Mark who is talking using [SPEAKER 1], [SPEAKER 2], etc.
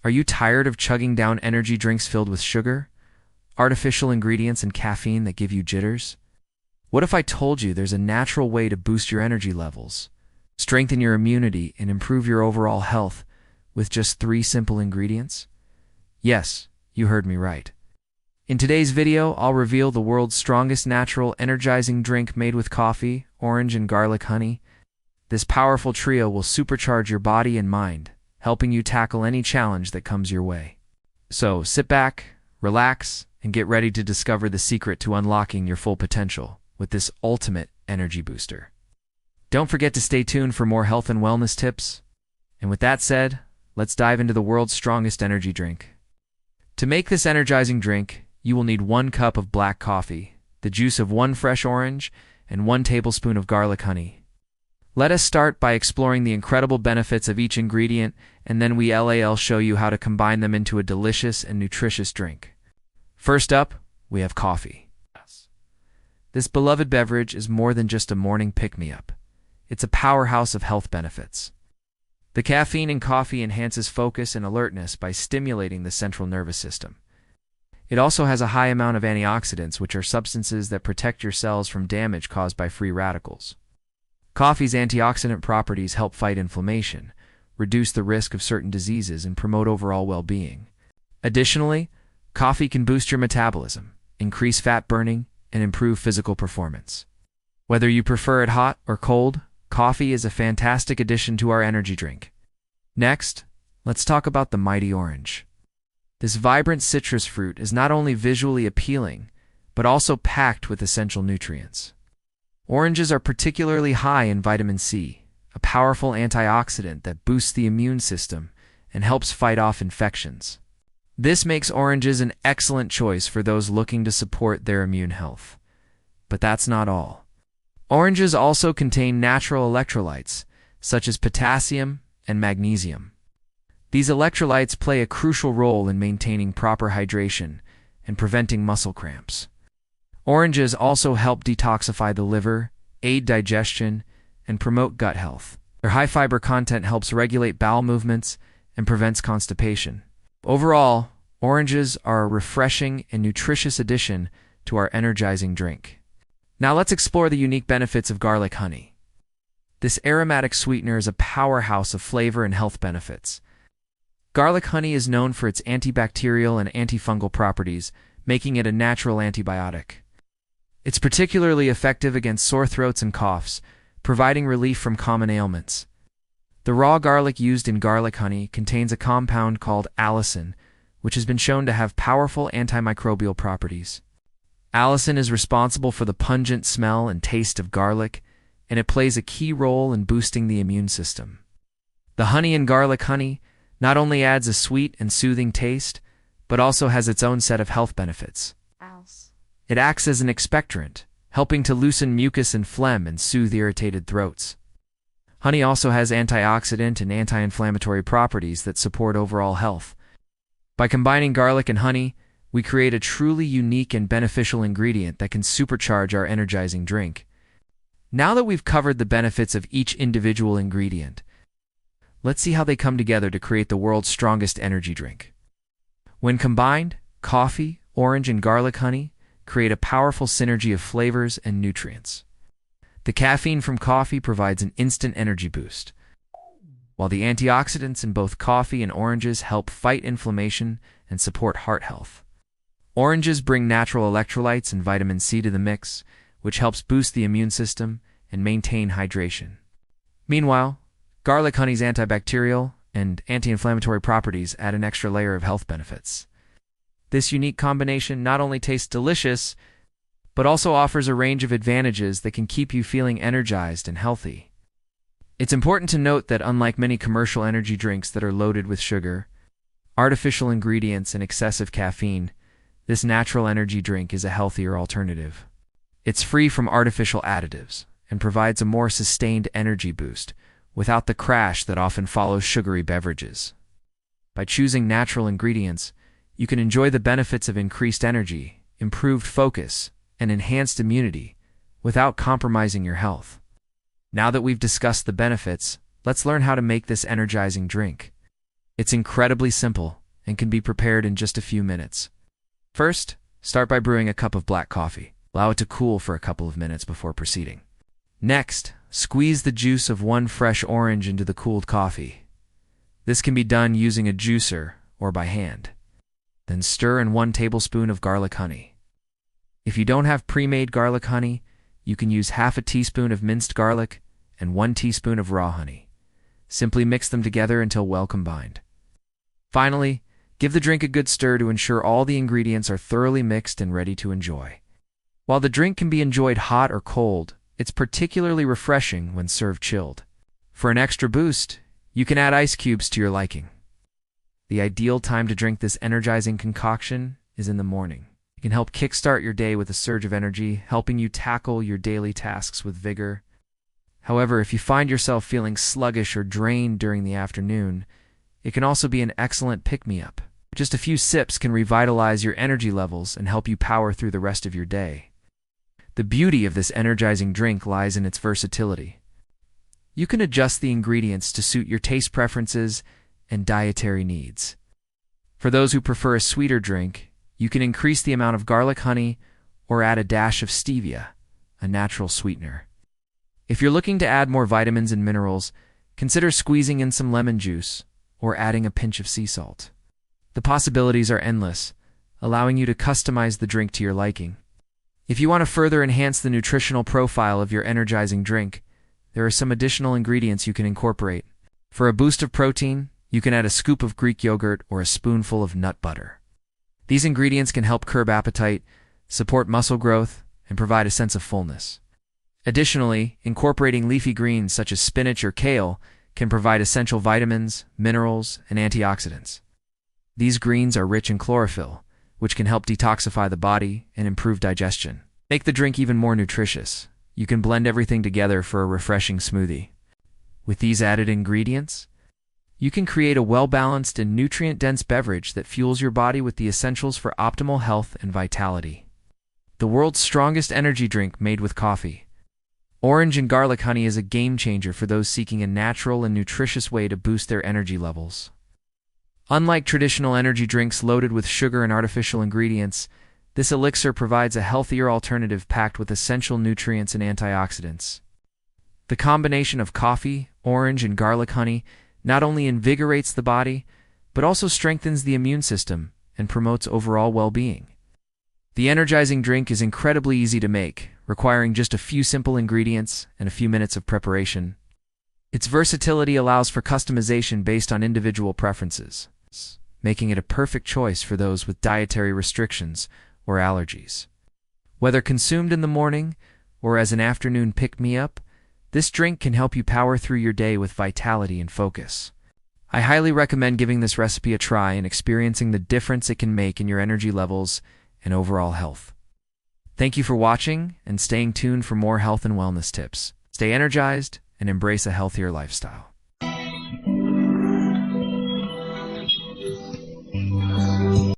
[SPEAKER 1] Are you tired of chugging down energy drinks filled with sugar, artificial ingredients, and caffeine that give you jitters? What if I told you there's a natural way to boost your energy levels, strengthen your immunity, and improve your overall health with just 3 simple ingredients? Yes, you heard me right. In today's video, I'll reveal the world's strongest natural energizing drink made with coffee, orange, and garlic honey. This powerful trio will supercharge your body and mind, helping you tackle any challenge that comes your way. So sit back, relax, and get ready to discover the secret to unlocking your full potential with this ultimate energy booster. Don't forget to stay tuned for more health and wellness tips. And with that said, let's dive into the world's strongest energy drink. To make this energizing drink, you will need 1 cup of black coffee, the juice of 1 fresh orange, and 1 tablespoon of garlic honey. Let us start by exploring the incredible benefits of each ingredient, and then we'll show you how to combine them into a delicious and nutritious drink. First up, we have coffee. This beloved beverage is more than just a morning pick-me-up. It's a powerhouse of health benefits. The caffeine in coffee enhances focus and alertness by stimulating the central nervous system. It also has a high amount of antioxidants, which are substances that protect your cells from damage caused by free radicals. Coffee's antioxidant properties help fight inflammation, reduce the risk of certain diseases, and promote overall well-being. Additionally, coffee can boost your metabolism, increase fat burning, and improve physical performance. Whether you prefer it hot or cold, coffee is a fantastic addition to our energy drink. Next, let's talk about the mighty orange. This vibrant citrus fruit is not only visually appealing, but also packed with essential nutrients. Oranges are particularly high in vitamin C, a powerful antioxidant that boosts the immune system and helps fight off infections. This makes oranges an excellent choice for those looking to support their immune health. But that's not all. Oranges also contain natural electrolytes, such as potassium and magnesium. These electrolytes play a crucial role in maintaining proper hydration and preventing muscle cramps. Oranges also help detoxify the liver, aid digestion, and promote gut health. Their high fiber content helps regulate bowel movements and prevents constipation. Overall, oranges are a refreshing and nutritious addition to our energizing drink. Now let's explore the unique benefits of garlic honey. This aromatic sweetener is a powerhouse of flavor and health benefits. Garlic honey is known for its antibacterial and antifungal properties, making it a natural antibiotic. It's particularly effective against sore throats and coughs, providing relief from common ailments. The raw garlic used in garlic honey contains a compound called allicin, which has been shown to have powerful antimicrobial properties. Allicin is responsible for the pungent smell and taste of garlic, and it plays a key role in boosting the immune system. The honey in garlic honey not only adds a sweet and soothing taste, but also has its own set of health benefits. It acts as an expectorant, helping to loosen mucus and phlegm and soothe irritated throats. Honey also has antioxidant and anti-inflammatory properties that support overall health. By combining garlic and honey, we create a truly unique and beneficial ingredient that can supercharge our energizing drink. Now that we've covered the benefits of each individual ingredient, let's see how they come together to create the world's strongest energy drink. When combined, coffee, orange, and garlic honey create a powerful synergy of flavors and nutrients. The caffeine from coffee provides an instant energy boost, while the antioxidants in both coffee and oranges help fight inflammation and support heart health. Oranges bring natural electrolytes and vitamin C to the mix, which helps boost the immune system and maintain hydration. Meanwhile, garlic honey's antibacterial and anti-inflammatory properties add an extra layer of health benefits. This unique combination not only tastes delicious, but also offers a range of advantages that can keep you feeling energized and healthy. It's important to note that unlike many commercial energy drinks that are loaded with sugar, artificial ingredients, and excessive caffeine, this natural energy drink is a healthier alternative. It's free from artificial additives and provides a more sustained energy boost without the crash that often follows sugary beverages. By choosing natural ingredients, you can enjoy the benefits of increased energy, improved focus, and enhanced immunity without compromising your health. Now that we've discussed the benefits, let's learn how to make this energizing drink. It's incredibly simple and can be prepared in just a few minutes. First, start by brewing a cup of black coffee. Allow it to cool for a couple of minutes before proceeding. Next, squeeze the juice of one fresh orange into the cooled coffee. This can be done using a juicer or by hand. Then stir in 1 tablespoon of garlic honey. If you don't have pre-made garlic honey, you can use half a teaspoon of minced garlic and 1 teaspoon of raw honey. Simply mix them together until well combined. Finally, give the drink a good stir to ensure all the ingredients are thoroughly mixed and ready to enjoy. While the drink can be enjoyed hot or cold, it's particularly refreshing when served chilled. For an extra boost, you can add ice cubes to your liking. The ideal time to drink this energizing concoction is in the morning. It can help kickstart your day with a surge of energy, helping you tackle your daily tasks with vigor. However, if you find yourself feeling sluggish or drained during the afternoon, it can also be an excellent pick-me-up. Just a few sips can revitalize your energy levels and help you power through the rest of your day. The beauty of this energizing drink lies in its versatility. You can adjust the ingredients to suit your taste preferences and dietary needs. For those who prefer a sweeter drink, you can increase the amount of garlic honey or add a dash of stevia, a natural sweetener. If you're looking to add more vitamins and minerals, consider squeezing in some lemon juice or adding a pinch of sea salt. The possibilities are endless, allowing you to customize the drink to your liking. If you want to further enhance the nutritional profile of your energizing drink, there are some additional ingredients you can incorporate. For a boost of protein, you can add a scoop of Greek yogurt or a spoonful of nut butter. These ingredients can help curb appetite, support muscle growth, and provide a sense of fullness. Additionally, incorporating leafy greens such as spinach or kale can provide essential vitamins, minerals, and antioxidants. These greens are rich in chlorophyll, which can help detoxify the body and improve digestion. Make the drink even more nutritious. You can blend everything together for a refreshing smoothie. With these added ingredients, you can create a well-balanced and nutrient-dense beverage that fuels your body with the essentials for optimal health and vitality. The world's strongest energy drink made with coffee. Orange and garlic honey is a game-changer for those seeking a natural and nutritious way to boost their energy levels. Unlike traditional energy drinks loaded with sugar and artificial ingredients, this elixir provides a healthier alternative packed with essential nutrients and antioxidants. The combination of coffee, orange, and garlic honey not only invigorates the body, but also strengthens the immune system and promotes overall well-being. The energizing drink is incredibly easy to make, requiring just a few simple ingredients and a few minutes of preparation. Its versatility allows for customization based on individual preferences, making it a perfect choice for those with dietary restrictions or allergies. Whether consumed in the morning or as an afternoon pick-me-up, this drink can help you power through your day with vitality and focus. I highly recommend giving this recipe a try and experiencing the difference it can make in your energy levels and overall health. Thank you for watching and staying tuned for more health and wellness tips. Stay energized and embrace a healthier lifestyle.